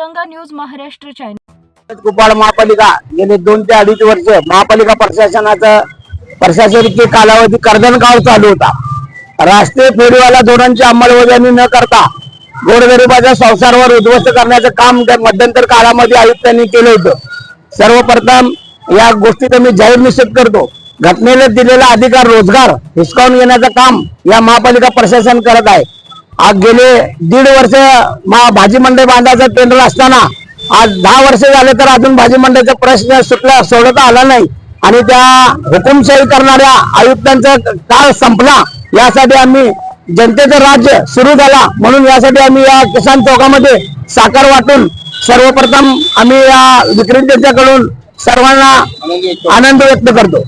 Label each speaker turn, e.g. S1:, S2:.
S1: तिरंगा news Maharashtra channel.
S2: कुपाड महापालिका गेले 2 ते 2.5 वर्ष महापालिका प्रशासकीय कालावधी कर्दनकाळ चालू होता। राष्ट्रीय फेरीवाला धोरणांची अंमलबजावणी न करता गोरगरिबाच्या संसारावर उद्ध्वस्त करण्याचं काम मध्यंतर काळामध्ये आयुक्तांनी केलं होतं। सर्वप्रथम या गोष्टीचा मी जाहीर निषेध करतो। घटनेने दिलेला अधिकार रोजगार हिसकावून घेण्याचं काम या महापालिका प्रशासन करत आहे। आज गेले 1.5 वर्ष भाजी मंडई बांधायचं टेंडर असताना आज 10 वर्ष झाले तर अजून भाजी मंडईचा प्रश्न सोडवता आला नाही आणि त्या हुकुमशाही करणाऱ्या आयुक्तांचा काळ संपला। यासाठी आम्ही जनतेचं राज्य सुरू झाला म्हणून यासाठी आम्ही या किसान चौकामध्ये साखर वाटून सर्वप्रथम आम्ही या विक्रेत्यांच्याकडून सर्वांना आनंद व्यक्त करतो।